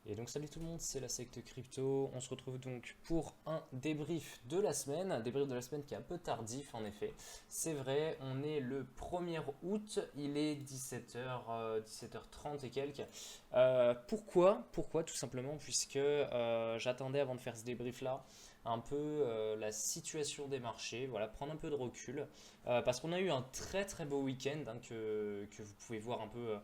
Et donc salut tout le monde, c'est la secte crypto. On se retrouve donc pour un débrief de la semaine, un débrief de la semaine qui est un peu tardif en effet. C'est vrai, on est le 1er août, il est 17h, 17h30 et quelques. Pourquoi? Tout simplement puisque j'attendais avant de faire ce débrief là un peu la situation des marchés, voilà, prendre un peu de recul, parce qu'on a eu un très beau week-end hein, que vous pouvez voir un peu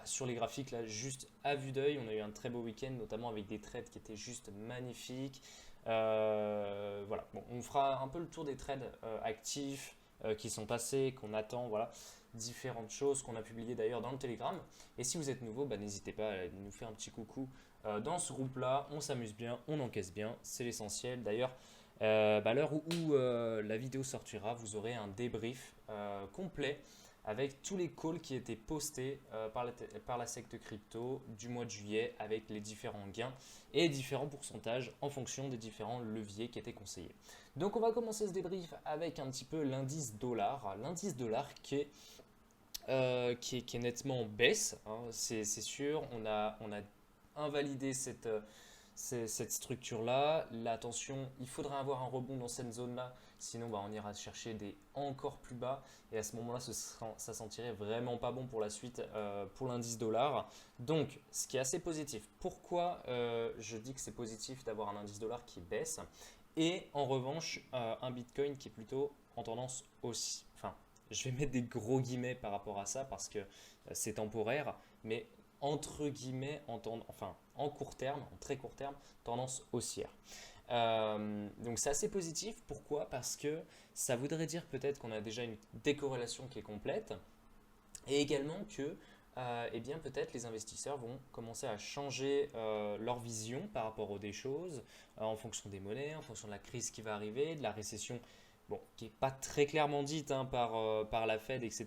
sur les graphiques, là, juste à vue d'œil, on a eu un très beau week-end, notamment avec des trades qui étaient juste magnifiques. Voilà, bon, on fera un peu le tour des trades actifs qui sont passés, qu'on attend, voilà, différentes choses qu'on a publiées d'ailleurs dans le Telegram. Et si vous êtes nouveau, n'hésitez pas à nous faire un petit coucou dans ce groupe-là. On s'amuse bien, on encaisse bien, c'est l'essentiel. D'ailleurs, à l'heure où la vidéo sortira, vous aurez un débrief complet avec tous les calls qui étaient postés par la secte crypto du mois de juillet avec les différents gains et différents pourcentages en fonction des différents leviers qui étaient conseillés. Donc on va commencer ce débrief avec un petit peu l'indice dollar. L'indice dollar qui est nettement en baisse, hein, c'est sûr. On a invalidé cette structure-là. Là, attention, il faudrait avoir un rebond dans cette zone-là, sinon on ira chercher des encore plus bas. Et à ce moment-là, ça sentirait vraiment pas bon pour la suite pour l'indice dollar. Donc, ce qui est assez positif. Pourquoi je dis que c'est positif d'avoir un indice dollar qui baisse et en revanche un Bitcoin qui est plutôt en tendance haussière. Enfin, je vais mettre des gros guillemets par rapport à ça parce que c'est temporaire, mais entre guillemets, en court terme, en très court terme, tendance haussière. Donc c'est assez positif. Pourquoi? Parce que ça voudrait dire peut-être qu'on a déjà une décorrélation qui est complète et également que eh bien, peut-être les investisseurs vont commencer à changer leur vision par rapport aux des choses en fonction des monnaies, en fonction de la crise qui va arriver, de la récession bon, qui n'est pas très clairement dite hein, par la Fed, etc.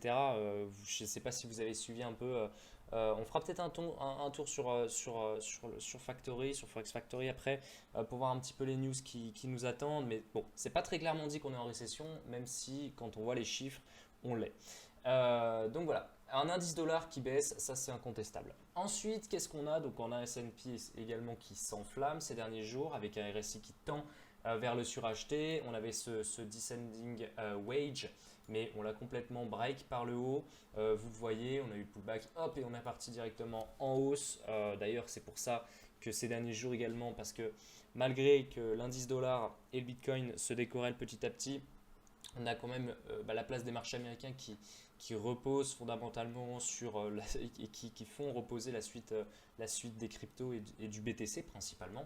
Je ne sais pas si vous avez suivi un peu. On fera peut-être un tour sur Factory, sur Forex Factory après, pour voir un petit peu les news qui nous attendent. Mais bon, c'est pas très clairement dit qu'on est en récession, même si quand on voit les chiffres, on l'est. Donc voilà, un indice dollar qui baisse, ça c'est incontestable. Ensuite, qu'est-ce qu'on a? Donc on a un S&P également qui s'enflamme ces derniers jours avec un RSI qui tend vers le suracheté. On avait ce descending wage, mais on l'a complètement break par le haut. Vous le voyez, on a eu le pullback, hop, et on est parti directement en hausse. D'ailleurs, c'est pour ça que ces derniers jours également, parce que malgré que l'indice dollar et le Bitcoin se décorrèlent petit à petit, on a quand même la place des marchés américains qui reposent fondamentalement sur et qui font reposer la suite des cryptos et du BTC principalement.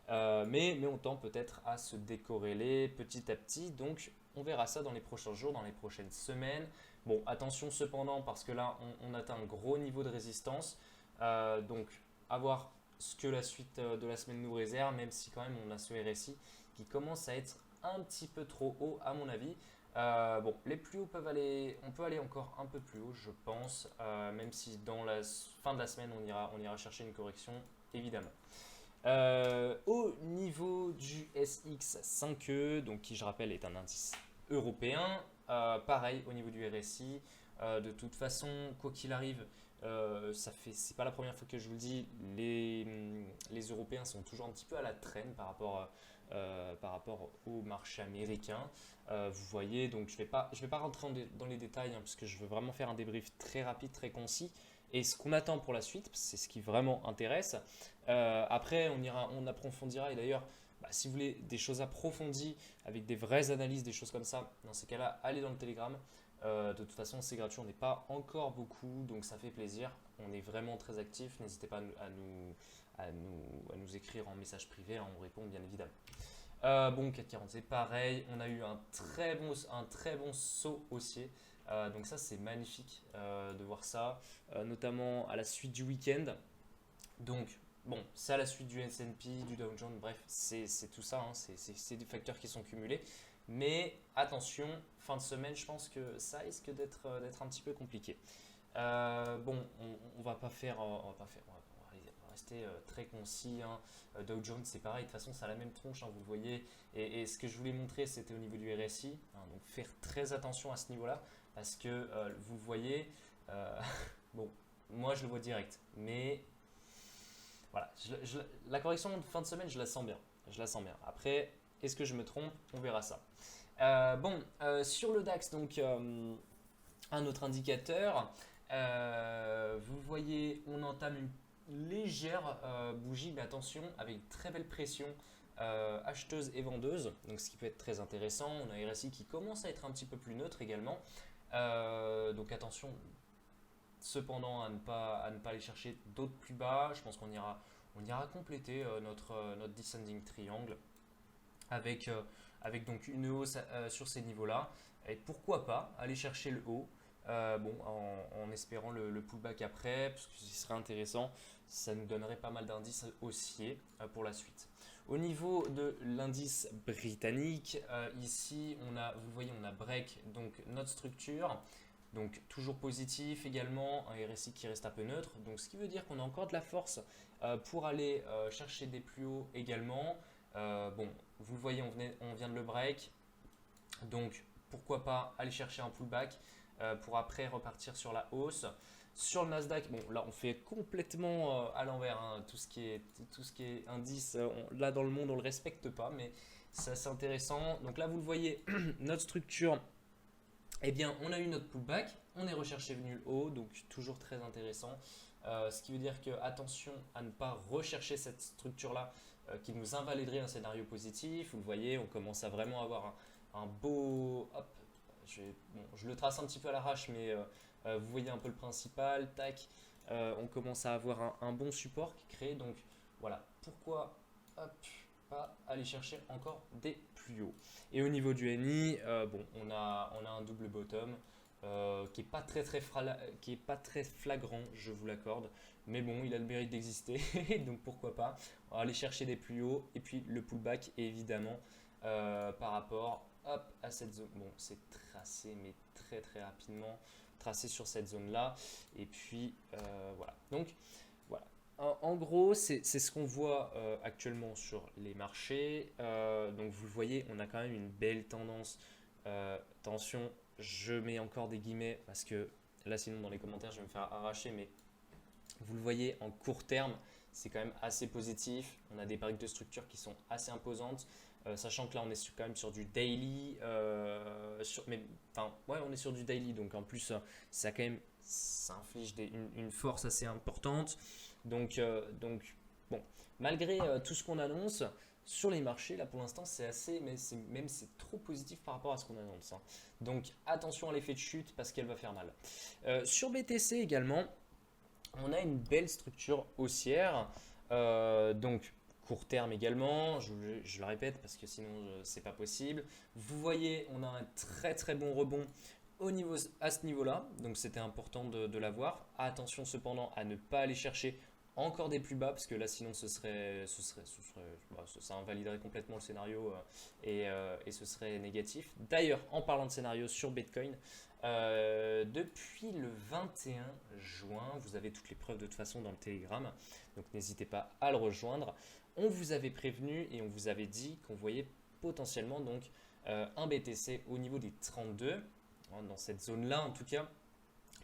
Mais on tend peut-être à se décorréler petit à petit. Donc on verra ça dans les prochains jours, dans les prochaines semaines. Bon, attention cependant parce que là on atteint un gros niveau de résistance. Donc à voir ce que la suite de la semaine nous réserve, même si quand même on a ce RSI qui commence à être un petit peu trop haut à mon avis. Bon, les plus hauts on peut aller encore un peu plus haut, je pense, même si dans la fin de la semaine, on ira chercher une correction, évidemment. Au niveau du SX5E, donc qui je rappelle est un indice européen, pareil au niveau du RSI, de toute façon, quoi qu'il arrive, c'est pas la première fois que je vous le dis, les Européens sont toujours un petit peu à la traîne par rapport au marché américain. Vous voyez, donc je vais pas rentrer dans les détails hein, parce que je veux vraiment faire un débrief très rapide, très concis. Et ce qu'on attend pour la suite, c'est ce qui vraiment intéresse. Après, on approfondira. Et d'ailleurs, si vous voulez des choses approfondies avec des vraies analyses, des choses comme ça, dans ces cas-là, allez dans le Telegram. De toute façon, c'est gratuit, on n'est pas encore beaucoup, donc ça fait plaisir. On est vraiment très actifs. N'hésitez pas à nous écrire en message privé, hein, on répond bien évidemment. Bon, 440, c'est pareil. On a eu un très bon saut haussier. Donc ça, c'est magnifique de voir ça, notamment à la suite du week-end. Donc, bon, c'est à la suite du S&P, du Dow Jones, bref, c'est tout ça, hein, c'est des facteurs qui sont cumulés. Mais attention, fin de semaine, je pense que ça risque d'être un petit peu compliqué. Bon, on va pas faire, on va pas faire, on va rester très concis, hein. Dow Jones, c'est pareil, de toute façon, ça a la même tronche, hein, vous le voyez. Et ce que je voulais montrer, c'était au niveau du RSI, hein, donc faire très attention à ce niveau-là, parce que vous le voyez, bon, moi je le vois direct, mais voilà, la correction de fin de semaine, je la sens bien. Je la sens bien. Après, est-ce que je me trompe? On verra ça. Sur le DAX, donc un autre indicateur, vous voyez, on entame une légère bougie, mais attention, avec une très belle pression acheteuse et vendeuse, donc ce qui peut être très intéressant. On a un RSI qui commence à être un petit peu plus neutre également. Donc attention, cependant, à ne pas aller chercher d'autres plus bas. Je pense on ira compléter notre descending triangle avec, avec donc une hausse sur ces niveaux-là. Et pourquoi pas aller chercher le haut, en espérant le pullback après, parce que ce serait intéressant. Ça nous donnerait pas mal d'indices haussiers pour la suite. Au niveau de l'indice britannique, ici, vous le voyez, on a break, donc notre structure. Donc toujours positif également, un RSI qui reste un peu neutre. Donc ce qui veut dire qu'on a encore de la force pour aller chercher des plus hauts également. Vous le voyez, on vient de le break. Donc pourquoi pas aller chercher un pullback pour après repartir sur la hausse. Sur le Nasdaq, bon là on fait complètement à l'envers, hein, tout ce qui est indice, là dans le monde on ne le respecte pas, mais c'est assez intéressant. Donc là vous le voyez, notre structure, eh bien, on a eu notre pullback, on est recherché venu le haut, donc toujours très intéressant. Ce qui veut dire que attention à ne pas rechercher cette structure-là qui nous invaliderait un scénario positif. Vous le voyez, on commence à vraiment avoir un beau... Hop, je le trace un petit peu à l'arrache, mais vous voyez un peu le principal. Tac, on commence à avoir un bon support qui est créé. Donc voilà, pourquoi hop, pas aller chercher encore des plus hauts. Et au niveau du NI, on a un double bottom qui n'est pas qui est pas très flagrant, je vous l'accorde. Mais bon, il a le mérite d'exister, donc pourquoi pas. On va aller chercher des plus hauts et puis le pullback, évidemment, par rapport à cette zone. Bon, c'est tracé, mais très très rapidement, tracé sur cette zone-là. Et puis voilà. Donc voilà. En gros, c'est ce qu'on voit actuellement sur les marchés. Donc vous le voyez, on a quand même une belle tendance. Attention, je mets encore des guillemets parce que là sinon dans les commentaires je vais me faire arracher, mais vous le voyez en court terme, c'est quand même assez positif. On a des breaks de structure qui sont assez imposantes, sachant que là on est quand même sur du daily. On est sur du daily, donc en plus ça inflige une force assez importante. Donc bon, malgré tout ce qu'on annonce sur les marchés, là pour l'instant c'est assez, mais c'est trop positif par rapport à ce qu'on annonce, hein. Donc attention à l'effet de chute parce qu'elle va faire mal. Sur BTC également, on a une belle structure haussière, donc court terme également, je le répète parce que sinon c'est pas possible. Vous voyez, on a un très très bon rebond à ce niveau-là, donc c'était important de l'avoir. Attention cependant à ne pas aller chercher encore des plus bas parce que là sinon ça invaliderait complètement le scénario et ce serait négatif. D'ailleurs, en parlant de scénario sur Bitcoin, depuis le 21 juin, vous avez toutes les preuves de toute façon dans le Telegram, donc n'hésitez pas à le rejoindre. On vous avait prévenu et on vous avait dit qu'on voyait potentiellement donc un BTC au niveau des 32, hein, dans cette zone-là en tout cas,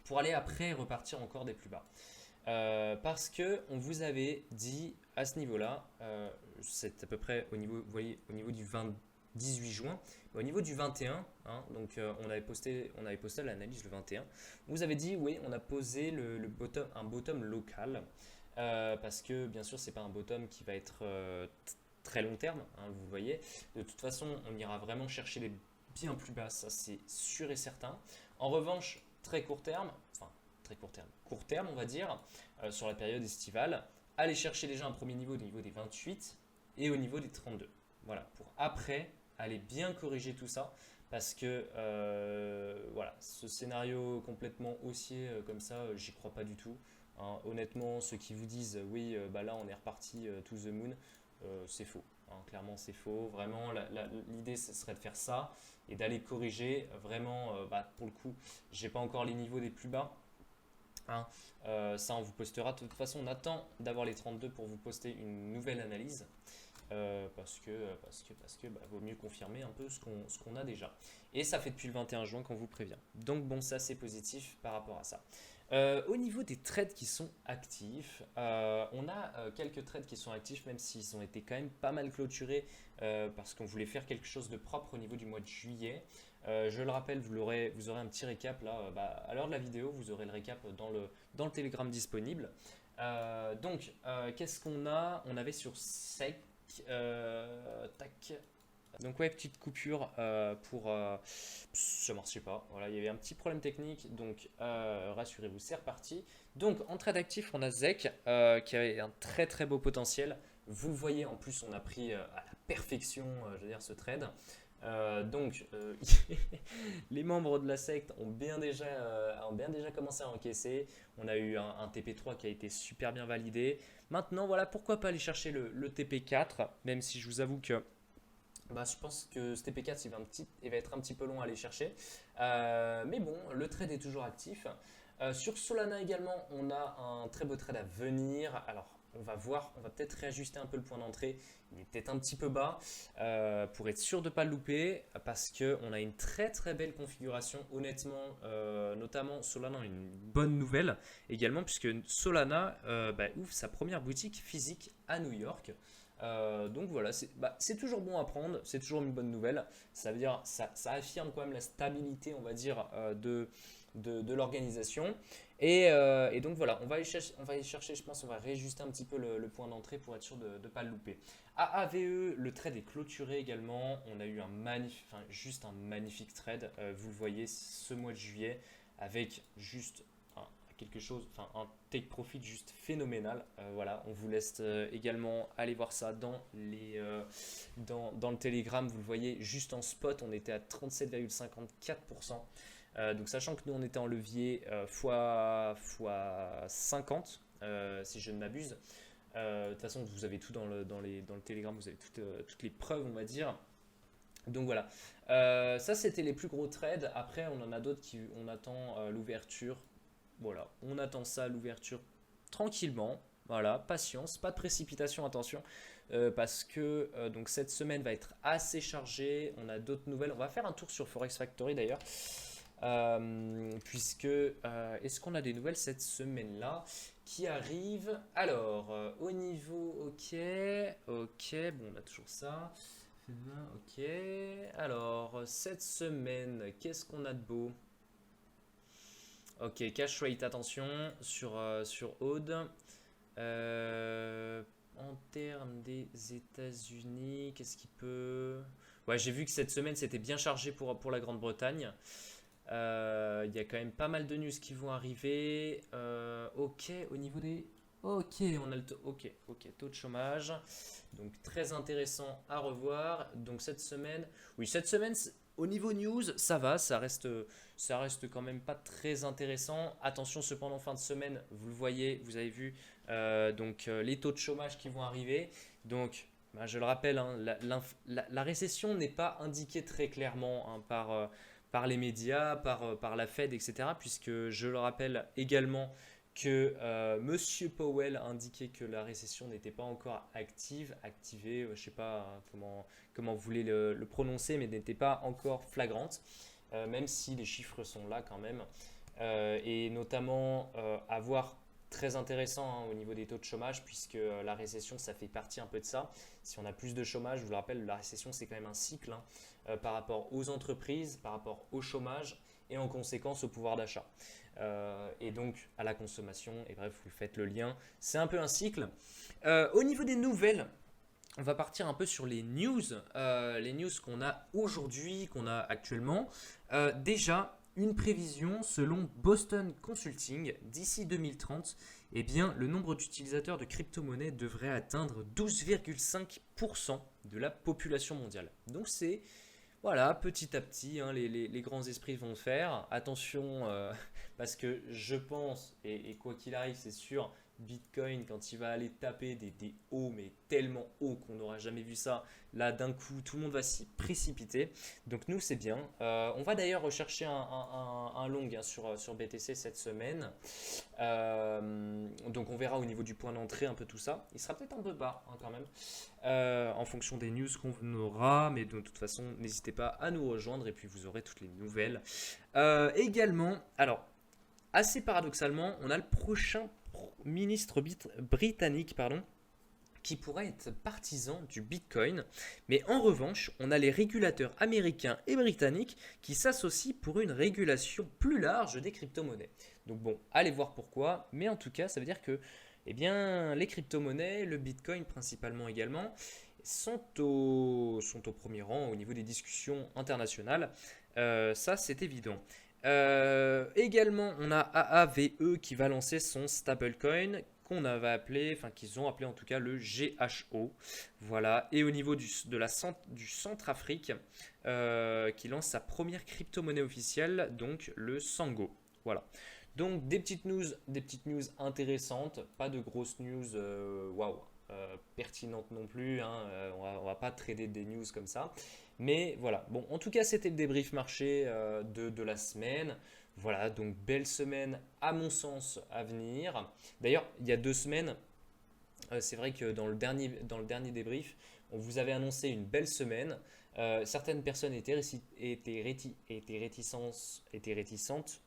pour aller après repartir encore des plus bas. Parce que on vous avait dit à ce niveau-là, c'est à peu près au niveau, vous voyez, au niveau du 18 juin, au niveau du 21, hein, donc on avait posté l'analyse le 21. On vous avait dit oui, on a posé un bottom local parce que bien sûr c'est pas un bottom qui va être très long terme, hein, vous voyez. De toute façon, on ira vraiment chercher les bien plus bas, ça c'est sûr et certain. En revanche, court terme, on va dire, sur la période estivale, aller chercher déjà un premier niveau au niveau des 28 et au niveau des 32. Voilà, pour après aller bien corriger tout ça, parce que voilà, ce scénario complètement haussier comme ça, j'y crois pas du tout, hein. Honnêtement, ceux qui vous disent oui, là on est reparti to the moon, c'est faux, hein. Clairement c'est faux. Vraiment, l'idée ce serait de faire ça et d'aller corriger. Vraiment, pour le coup, j'ai pas encore les niveaux des plus bas, hein. Ça on vous postera. De toute façon, on attend d'avoir les 32 pour vous poster une nouvelle analyse. Parce que vaut mieux confirmer un peu ce qu'on a déjà. Et ça fait depuis le 21 juin qu'on vous prévient. Donc bon, ça c'est positif par rapport à ça. Au niveau des trades qui sont actifs, on a quelques trades qui sont actifs, même s'ils ont été quand même pas mal clôturés parce qu'on voulait faire quelque chose de propre au niveau du mois de juillet. Je le rappelle, vous aurez un petit récap là, à l'heure de la vidéo, vous aurez le récap dans le Telegram disponible. Qu'est-ce qu'on a? On avait sur SEC, tac. Donc ouais, petite coupure ça marchait pas. Voilà, il y avait un petit problème technique, donc rassurez-vous, c'est reparti. Donc en trade actif, on a ZEC qui a un très très beau potentiel. Vous le voyez, en plus, on a pris à la perfection, je veux dire, ce trade. Les membres de la secte ont bien déjà commencé à encaisser. On a eu un TP3 qui a été super bien validé. Maintenant, voilà, pourquoi pas aller chercher le TP4, même si je vous avoue que je pense que ce TP4 il va être un petit peu long à aller chercher. Mais bon, le trade est toujours actif. Sur Solana également, on a un très beau trade à venir. Alors, on va voir, on va peut-être réajuster un peu le point d'entrée. Il est peut-être un petit peu bas pour être sûr de ne pas le louper parce qu'on a une très très belle configuration. Honnêtement, notamment Solana a une bonne nouvelle également puisque Solana ouvre sa première boutique physique à New York. Donc voilà, c'est toujours bon à prendre, c'est toujours une bonne nouvelle. Ça veut dire, ça affirme quand même la stabilité, on va dire, de l'organisation. Et donc voilà, on va aller chercher, je pense, on va réajuster un petit peu le point d'entrée pour être sûr de ne pas le louper. À AVE, le trade est clôturé également. On a eu juste un magnifique trade. Vous le voyez, ce mois de juillet, avec juste un take profit juste phénoménal. Voilà, on vous laisse également aller voir ça dans le Telegram. Vous le voyez, juste en spot, on était à 37,54%. Donc sachant que nous on était en levier fois 50, si je ne m'abuse. De toute façon, vous avez tout dans le Telegram, vous avez toutes les preuves, on va dire. Donc voilà, ça c'était les plus gros trades. Après, on en a d'autres on attend l'ouverture. Voilà, on attend ça, l'ouverture, tranquillement. Voilà, patience, pas de précipitation, attention, parce que donc cette semaine va être assez chargée. On a d'autres nouvelles. On va faire un tour sur Forex Factory d'ailleurs, puisque est-ce qu'on a des nouvelles cette semaine-là qui arrivent? Alors, au niveau, ok, bon, on a toujours ça. Ok, alors cette semaine, qu'est-ce qu'on a de beau? Ok, cash rate, attention, sur Aude. En termes des États-Unis, qu'est-ce qui peut... Ouais, j'ai vu que cette semaine, c'était bien chargé pour la Grande-Bretagne. Il y a quand même pas mal de news qui vont arriver. Ok, au niveau des... Ok, on a le ok, taux de chômage. Donc, très intéressant à revoir. Donc, cette semaine... Oui, cette semaine... Au niveau news, ça va, ça reste quand même pas très intéressant. Attention cependant, fin de semaine, vous le voyez, vous avez vu les taux de chômage qui vont arriver. Donc, je le rappelle, hein, la récession n'est pas indiquée très clairement hein, par les médias, par la Fed, etc. Puisque je le rappelle également que Monsieur Powell a indiqué que la récession n'était pas encore activée, je ne sais pas comment vous voulez le prononcer, mais n'était pas encore flagrante, même si les chiffres sont là quand même. Et notamment à voir très intéressant hein, au niveau des taux de chômage, puisque la récession, ça fait partie un peu de ça. Si on a plus de chômage, je vous le rappelle, la récession, c'est quand même un cycle hein, par rapport aux entreprises, par rapport au chômage et en conséquence au pouvoir d'achat. Et donc à la consommation, et bref, vous faites le lien, c'est un peu un cycle. Au niveau des nouvelles, on va partir un peu sur les news qu'on a aujourd'hui, qu'on a actuellement. Déjà, une prévision selon Boston Consulting, d'ici 2030, eh bien, le nombre d'utilisateurs de crypto-monnaies devrait atteindre 12,5% de la population mondiale. Donc c'est voilà, petit à petit, hein, les grands esprits vont le faire. Attention, parce que je pense, et quoi qu'il arrive, c'est sûr, Bitcoin, quand il va aller taper des hauts, mais tellement hauts qu'on n'aura jamais vu ça, là d'un coup, tout le monde va s'y précipiter. Donc nous, c'est bien. On va d'ailleurs rechercher un long hein, sur BTC cette semaine. Donc on verra au niveau du point d'entrée un peu tout ça. Il sera peut-être un peu bas hein, quand même. En fonction des news qu'on aura, mais de toute façon, n'hésitez pas à nous rejoindre et puis vous aurez toutes les nouvelles. Également, alors, assez paradoxalement, on a le prochain ministre britannique, qui pourrait être partisan du Bitcoin. Mais en revanche, on a les régulateurs américains et britanniques qui s'associent pour une régulation plus large des crypto-monnaies. Donc bon, allez voir pourquoi. Mais en tout cas, ça veut dire que eh bien, les crypto-monnaies, le Bitcoin principalement également, sont au premier rang au niveau des discussions internationales. Ça, c'est évident. Également, on a AAVE qui va lancer son stablecoin qu'on avait appelé, enfin qu'ils ont appelé en tout cas le GHO. Voilà. Et au niveau du Centrafrique, qui lance sa première crypto-monnaie officielle, donc le Sango. Voilà. Donc des petites news intéressantes, pas de grosses news, waouh, pertinentes non plus. Hein, on va pas trader des news comme ça. Mais voilà, bon, en tout cas, c'était le débrief marché de la semaine. Voilà, donc belle semaine à mon sens à venir. D'ailleurs, il y a 2 semaines, c'est vrai que dans le dernier débrief, on vous avait annoncé une belle semaine. Certaines personnes étaient réticentes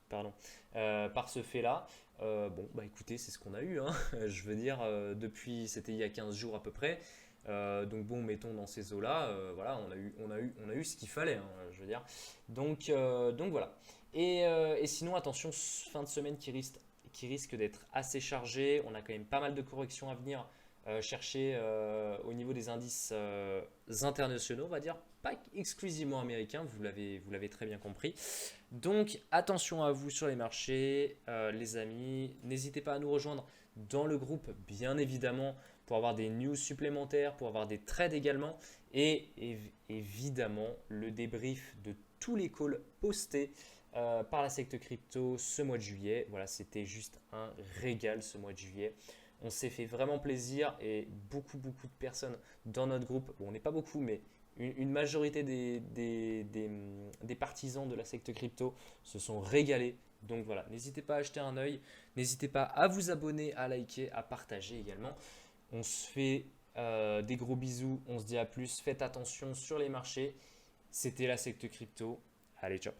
pardon, par ce fait-là. Bon, bah écoutez, c'est ce qu'on a eu. Hein. Je veux dire, c'était il y a 15 jours à peu près. Donc bon, mettons dans ces eaux-là, voilà, on a eu ce qu'il fallait, hein, je veux dire. Donc voilà. Et sinon, attention, fin de semaine qui risque d'être assez chargée. On a quand même pas mal de corrections à venir chercher au niveau des indices internationaux, on va dire, pas exclusivement américains, vous l'avez très bien compris. Donc attention à vous sur les marchés, les amis. N'hésitez pas à nous rejoindre dans le groupe, bien évidemment, pour avoir des news supplémentaires, pour avoir des trades également, et évidemment le débrief de tous les calls postés par la secte crypto ce mois de juillet. Voilà, c'était juste un régal ce mois de juillet. On s'est fait vraiment plaisir et beaucoup de personnes dans notre groupe, bon on n'est pas beaucoup mais une majorité des partisans de la secte crypto se sont régalés. Donc voilà, n'hésitez pas à jeter un œil, n'hésitez pas à vous abonner, à liker, à partager également. On se fait des gros bisous, on se dit à plus, faites attention sur les marchés. C'était la secte crypto, allez ciao.